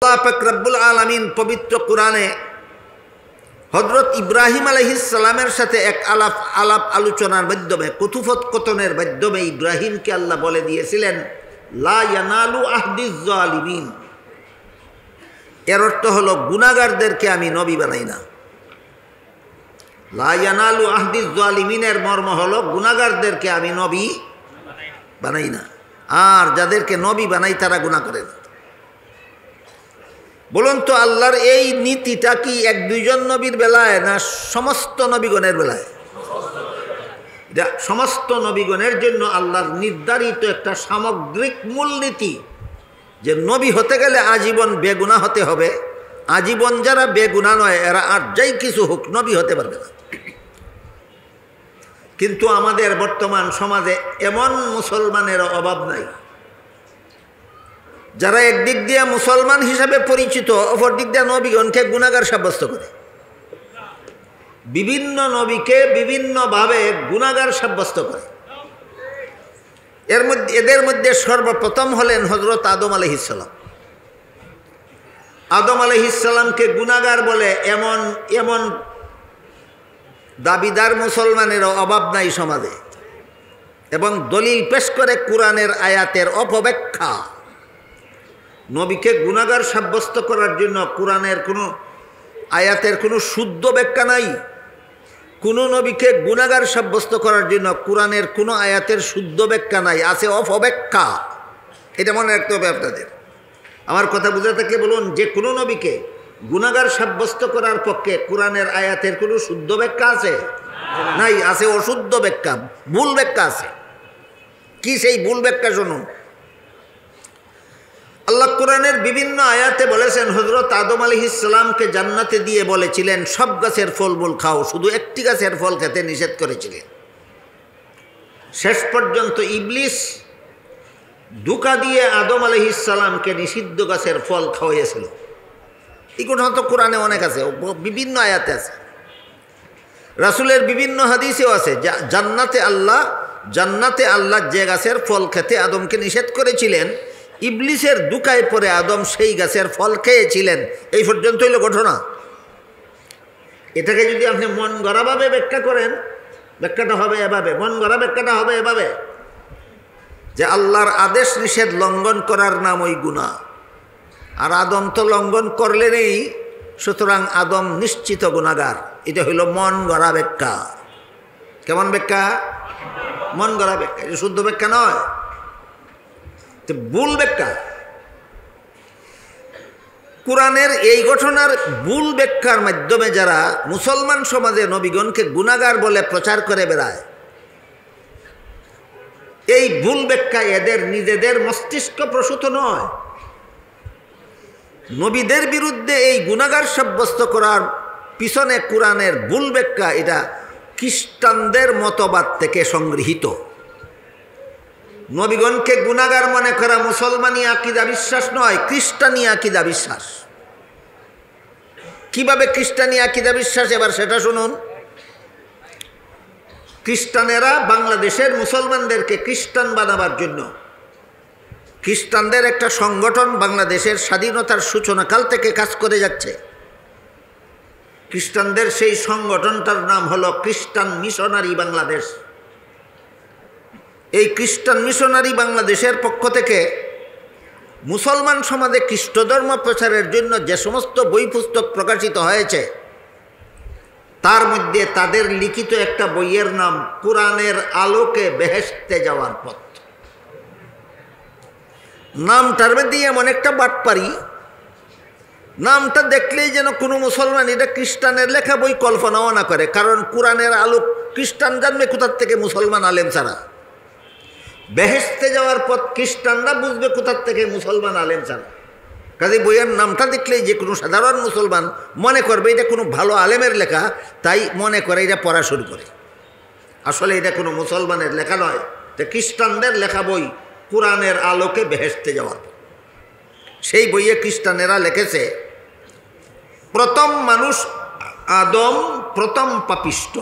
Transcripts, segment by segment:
আল্লাহ পাক রব্বুল আলামিন পবিত্র কোরআনে হযরত ইব্রাহিম আলাইহিস সালামের সাথে এক আলাপ আলোচনার মাধ্যমে কথোপকথনের মাধ্যমে ইব্রাহিমকে আল্লাহ বলে দিয়েছিলেন লা ইয়ানালু আহদিজ জালিমিন। এর অর্থ হলো গুনাহগারদেরকে আমি নবী বানাই না। লা ইয়ানালু আহদিজ জালিমিনের মর্ম হলো গুনাহগারদেরকে আমি নবী বানাই না, আর যাদেরকে নবী বানাই তারা গুনাহ করে না। বলুন তো আল্লাহর এই নীতিটা কি এক দুইজন নবীর বেলায় না সমস্ত নবীগণের বেলায়? সমস্ত নবীগণের জন্য আল্লাহর নির্ধারিত একটা সামগ্রিক মূলনীতি যে নবী হতে গেলে আজীবন বেগুনাহ হতে হবে। আজীবন যারা বেগুনাহ নয় এরা আর যাই কিছু হোক নবী হতে পারবে না। কিন্তু আমাদের বর্তমান সমাজে এমন মুসলমানের অভাব নাই যারা একদিক দিয়ে মুসলমান হিসাবে পরিচিত, অপর দিক দিয়ে নবীগণকে গুনাহগার সাব্যস্ত করে। বিভিন্ন নবীকে বিভিন্নভাবে গুনাহগার সাব্যস্ত করে। এদের মধ্যে সর্বপ্রথম হলেন হযরত আদম আলাইহিস সালাম। আদম আলাইহিস সালামকে গুনাহগার বলে এমন দাবিদার মুসলমানের অভাব নাই সমাজে, এবং দলিল পেশ করে কোরআনের আয়াতের অপব্যাখ্যা। নবীকে গুনাহগার সাব্যস্ত করার জন্য কোরআনের কোনো আয়াতের কোনো শুদ্ধ ব্যাখ্যা নাই। কোনো নবীকে গুনাহগার সাব্যস্ত করার জন্য কোরআনের কোনো আয়াতের শুদ্ধ ব্যাখ্যা নাই, আছে অপব্যাখ্যা। এটা মনে রাখতে হবে আপনাদের। আমার কথা বুঝে থাকলে বলুন, যে কোনো নবীকে গুনাহগার সাব্যস্ত করার পক্ষে কোরআনের আয়াতের কোনো শুদ্ধ ব্যাখ্যা আছে? নাই, আছে অশুদ্ধ ব্যাখ্যা, ভুল ব্যাখ্যা আছে। কি সেই ভুল ব্যাখ্যা শুনুন। আল্লাহ কোরআনের বিভিন্ন আয়াতে বলেছেন হযরত আদম আলাইহিস সালামকে জান্নাতে দিয়ে বলেছিলেন সব গাছের ফলমূল খাও, শুধু একটি গাছের ফল খেতে নিষেধ করেছিলেন। শেষ পর্যন্ত ইবলিস ধোঁকা দিয়ে আদম আলাইহিস সালামকে নিষিদ্ধ গাছের ফল খাওয়াইয়েছিল। এই ঘটনা তো কোরআনে অনেক আছে, বিভিন্ন আয়াতে আছে, রাসূলের বিভিন্ন হাদিসেও আছে। জান্নাতে আল্লাহ যে গাছের ফল খেতে আদমকে নিষেধ করেছিলেন, ইবলিসের ধোঁকায় পড়ে আদম সেই গাছের ফল খেয়েছিলেন। এই পর্যন্ত হইল ঘটনা। এটাকে যদি আপনি মন গড়াভাবে ব্যাখ্যা করেন, ব্যাখ্যাটা হবে এভাবে, মন গড়া ব্যাখ্যাটা হবে এভাবে যে আল্লাহর আদেশ নিষেধ লঙ্ঘন করার নাম ওই গুনাহ, আর আদম তো লঙ্ঘন করলেনই, সুতরাং আদম নিশ্চিত গুনাহগার। এটা হইল মন গড়া ব্যাখ্যা। কেমন ব্যাখ্যা? মন গড়া ব্যাখ্যা, এটা শুদ্ধ ব্যাখ্যা নয়, ভুল ব্যাখ্যা। কোরআনের এই ঘটনার ভুল ব্যাখ্যার মাধ্যমে যারা মুসলমান সমাজে নবীগণকে গুনাহগার বলে প্রচার করে বেড়ায়, এই ভুল ব্যাখ্যা এদের নিজেদের মস্তিষ্ক প্রসূত নয়। নবীদের বিরুদ্ধে এই গুনাহগার সাব্যস্ত করার পিছনে কোরআনের ভুল ব্যাখ্যা, এটা খ্রিস্টানদের মতবাদ থেকে সংগৃহীত। নবীগণকে গুনাহগার মনে করা মুসলমানি আকীদা বিশ্বাস নয়, খ্রিস্টানি আকীদা বিশ্বাস। কিভাবে খ্রিস্টানি আকীদা বিশ্বাস এবার সেটা শুনুন। খ্রিস্টানেরা বাংলাদেশের মুসলমানদেরকে খ্রিস্টান বানাবার জন্য খ্রিস্টানদের একটা সংগঠন বাংলাদেশের স্বাধীনতার সূচনাকাল থেকে কাজ করে যাচ্ছে। খ্রিস্টানদের সেই সংগঠনটার নাম হলো খ্রিস্টান মিশনারি বাংলাদেশ। এই খ্রিস্টান মিশনারি বাংলাদেশের পক্ষ থেকে মুসলমান সমাজে খ্রিস্ট ধর্ম প্রচারের জন্য যে সমস্ত বই পুস্তক প্রকাশিত হয়েছে, তার মধ্যে তাদের লিখিত একটা বইয়ের নাম কোরআনের আলোকে বেহেশতে যাওয়ার পথ। নামটার মধ্যে এমন একটা বাটপারি, নামটা দেখলেই যেন কোনো মুসলমান এটা খ্রিস্টানের লেখা বই কল্পনাও না করে। কারণ কোরআনের আলো খ্রিস্টান জানবে কোথার থেকে মুসলমান আলেম ছাড়া। বেহেশতে যাওয়ার পথ খ্রিস্টানরা বুঝবে কোথার থেকে মুসলমান আলেম ছাড়া। কাজে বইয়ের নামটা দেখলেই যে কোনো সাধারণ মুসলমান মনে করবে এটা কোনো ভালো আলেমের লেখা, তাই মনে করে এটা পড়া শুরু করে। আসলে এটা কোনো মুসলমানের লেখা নয়, এটা খ্রিস্টানদের লেখা বই, কোরআনের আলোকে বেহেশতে যাওয়ার। সেই বইয়ে খ্রিস্টানেরা লিখেছে প্রথম মানুষ আদম, প্রথম পাপিষ্ট।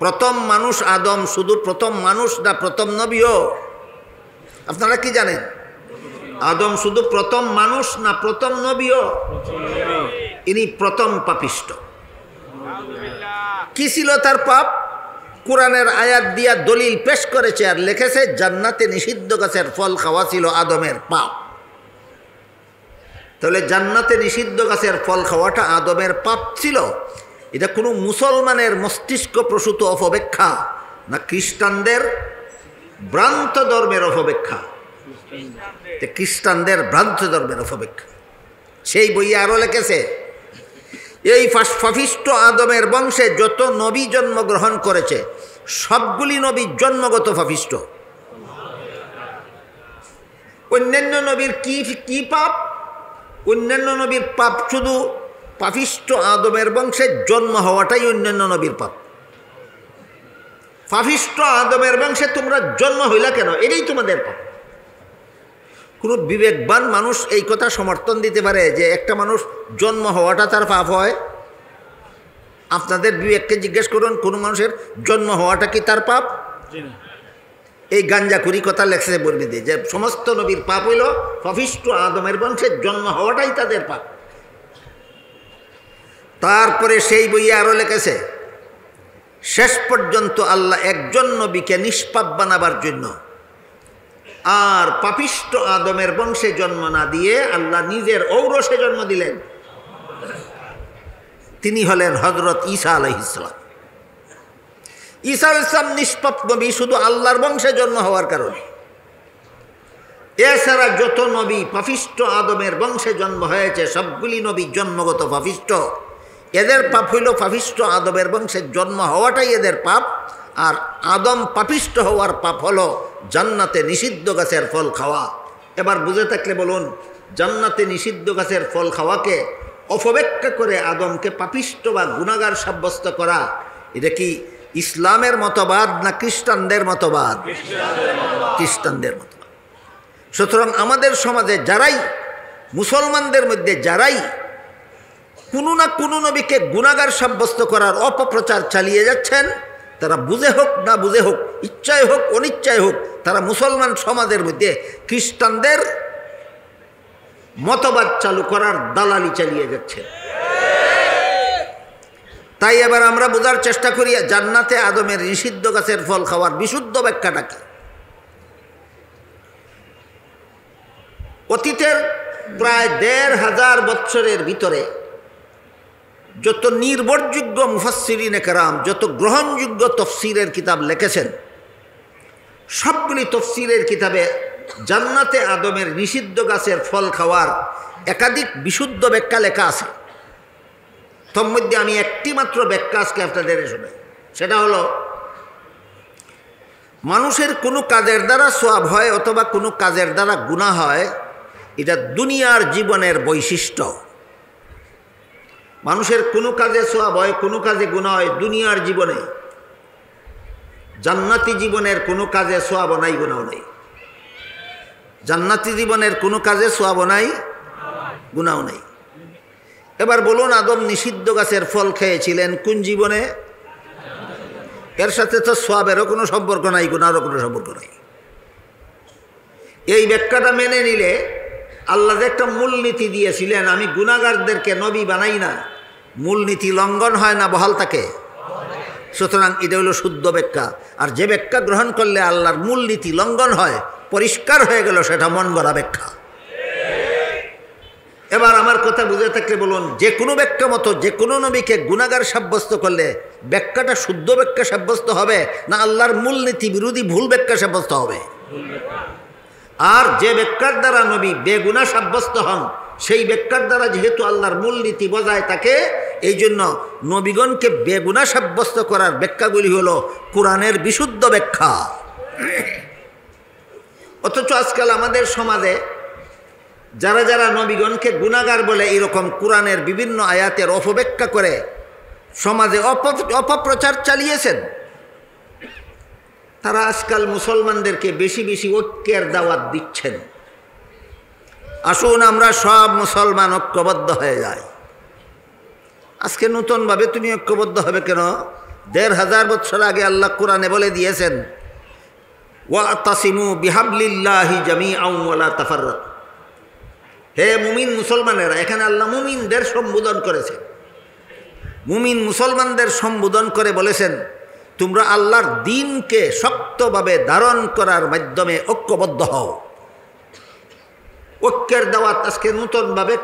প্রথম মানুষ আদম, শুধু প্রথম মানুষ না প্রথম নবীও? আপনারা কি জানেন? আদম শুধু প্রথম মানুষ না প্রথম নবীও? ইনি প্রথম পাপিষ্ট। কি ছিল তার পাপ? কোরআনের আয়াত দিয়া দলিল পেশ করেছে আর লিখেছে জান্নাতে নিষিদ্ধ গাছের ফল খাওয়া ছিল আদমের পাপ। তাহলে জান্নাতে নিষিদ্ধ গাছের ফল খাওয়াটা আদমের পাপ ছিল। এটা কোনো মুসলমানের মস্তিষ্ক প্রসূত অপব্যাখ্যা না খ্রিস্টানদের ভ্রান্ত ধর্মের অপব্যাখ্যা? খ্রিস্টানদের ভ্রান্ত ধর্মের অপব্যাখ্যা। সেই বইয়ে আরো লিখেছে এই পাপিষ্ট আদমের বংশে যত নবী জন্মগ্রহণ করেছে সবগুলি নবী জন্মগত পাপিষ্ট। অন্যান্য নবীর কি পাপ? অন্যান্য নবীর পাপ শুধু পাপিষ্ট আদমের বংশে জন্ম হওয়াটাই অন্যান্য নবীর পাপ। পাপিষ্ট আদমের বংশে তোমরা জন্ম হইলা কেন, এটাই তোমাদের পাপ। কোনো বিবেকবান মানুষ এই কথা সমর্থন দিতে পারে যে একটা মানুষ জন্ম হওয়াটা তার পাপ হয়? আপনাদের বিবেককে জিজ্ঞেস করুন, কোন মানুষের জন্ম হওয়াটা কি তার পাপ? এই গাঞ্জাখুরি কথা লেখছে বর্ণিতে যে সমস্ত নবীর পাপ হইল পাপিষ্ট আদমের বংশে জন্ম হওয়াটাই তাদের পাপ। তারপরে সেই বইয়ে আরো লিখেছে শেষ পর্যন্ত আল্লাহ একজন নবীকে নিষ্পাপ বানাবার জন্য আর পাপিষ্ট আদমের বংশে জন্ম না দিয়ে আল্লাহ নিজের ঔরসে জন্ম দিলেন। তিনি হলেন হযরত ঈসা আলাইহিস সালাম। ঈসা আলাইহিস সালাম নিষ্পাপ নবী শুধু আল্লাহর বংশে জন্ম হওয়ার কারণে। এছাড়া যত নবী পাপিষ্ট আদমের বংশে জন্ম হয়েছে সবগুলি নবী জন্মগত পাপিষ্ট। এদের পাপ হইল পাপিষ্ট আদমের বংশে জন্ম হওয়াটাই এদের পাপ, আর আদম পাপিষ্ট হওয়ার পাপ হলো জান্নাতে নিষিদ্ধ গাছের ফল খাওয়া। এবার বুঝে থাকলে বলুন, জান্নাতে নিষিদ্ধ গাছের ফল খাওয়াকে অপব্যাখ্যা করে আদমকে পাপিষ্ট বা গুনাহগার সাব্যস্ত করা, এটা কি ইসলামের মতবাদ না খ্রিস্টানদের মতবাদ? খ্রিস্টানদের মতবাদ। সুতরাং আমাদের সমাজে যারাই, মুসলমানদের মধ্যে যারাই কোনো না কোনো নবীকে গুনাহগার সাব্যস্ত করার অপপ্রচার চালিয়ে যাচ্ছেন, তারা বুঝে হোক না বুঝে হোক, ইচ্ছায় হোক অনিচ্ছায় হোক, তারা মুসলমান সমাজের মধ্যে খ্রিস্টানদের মতবাদ চালু করার দালালি চালিয়ে যাচ্ছে। তাই এবার আমরা বোঝার চেষ্টা করি জান্নাতে আদমের নিষিদ্ধ গাছের ফল খাওয়ার বিশুদ্ধ ব্যাখ্যাটা কি। অতীতের প্রায় ১৫০০ বৎসরের ভিতরে যত নির্ভরযোগ্য মুফাসসিরিনে কেরাম, যত গ্রহণযোগ্য তফসিরের কিতাব লিখেছেন, সবগুলি তফসিরের কিতাবে জান্নাতে আদমের নিষিদ্ধ গাছের ফল খাওয়ার একাধিক বিশুদ্ধ ব্যাখ্যা লেখা আছে। তোর মধ্যে আমি একটি মাত্র ব্যাখ্যা আজকে আপনাদের শোনাই। সেটা হলো, মানুষের কোনো কাজের দ্বারা সওয়াব হয় অথবা কোনো কাজের দ্বারা গুনাহ হয়, এটা দুনিয়ার জীবনের বৈশিষ্ট্য। মানুষের কোনো কাজে সওয়াব হয়, কোনো কাজে গুনাহ হয় দুনিয়ার জীবনে। জান্নাতি জীবনের কোনো কাজে সওয়াব নাই, গুনাহ নাই। জান্নাতি জীবনের কোনো কাজে সওয়াব নাই, গুনাহ নাই। এবার বলুন, আদম নিষিদ্ধ গাছের ফল খেয়েছিলেন কোন জীবনে? এর সাথে তো সওয়াবেরও কোনো সম্পর্ক নাই, গুনাহেরও কোনো সম্পর্ক নাই। এই ব্যাখ্যাটা মেনে নিলে আল্লাহ যে একটা মূলনীতি দিয়েছিলেন, আমি গুনাহগারদেরকে নবী বানাই না, মূলনীতি লঙ্ঘন হয় না, বহাল থাকে। সুতরাং এটা হলো শুদ্ধ ব্যাখ্যা। আর যে ব্যাখ্যা গ্রহণ করলে আল্লাহর মূলনীতি লঙ্ঘন হয়, পরিষ্কার হয়ে গেল, সেটা মন গড়া ব্যাখ্যা। এবার আমার কথা বুঝে থাকলে বলুন, যে কোনো ব্যাখ্যা মতো যে কোনো নবীকে গুনাহগার সাব্যস্ত করলে ব্যাখ্যাটা শুদ্ধ ব্যাখ্যা সাব্যস্ত হবে না আল্লাহর মূলনীতি বিরোধী ভুল ব্যাখ্যা সাব্যস্ত হবে? আর যে ব্যাখ্যার দ্বারা নবী বেগুনাহ সাব্যস্ত হন, সেই ব্যাখ্যার দ্বারা যেহেতু আল্লাহর মূলনীতি বজায় থাকে, এই জন্য নবীগণকে বেগুনাহ সাব্যস্ত করার ব্যাখ্যাগুলি হলো কোরআনের বিশুদ্ধ ব্যাখ্যা। অথচ আজকাল আমাদের সমাজে যারা যারা নবীগণকে গুনাহগার বলে এরকম কোরআনের বিভিন্ন আয়াতের অপব্যাখ্যা করে সমাজে অপপ্রচার চালিয়েছেন, তারা আজকাল মুসলমানদেরকে বেশি বেশি ঐক্যের দাওয়াত দিচ্ছেন। আসুন আমরা সব মুসলমান ঐক্যবদ্ধ হয়ে যাই। আজকে নতুনভাবে তুমি ঐক্যবদ্ধ হবে কেন? ১৫০০ বছর আগে আল্লাহ কোরআনে বলে দিয়েছেন, ওয়াতাসিমু বিহাবলিল্লাহি জামিআন ওয়া লা তাফাররাকু। হে মুমিন মুসলমানেরা, এখানে আল্লাহ মুমিনদের সম্বোধন করেছে। মুমিন মুসলমানদের সম্বোধন করে বলেছেন, তোমরা আল্লাহর দ্বীনকে শক্তভাবে ধারণ করার মাধ্যমে ঐক্যবদ্ধ হও। ঐক্যের দাওয়াত আজকে নূতনভাবে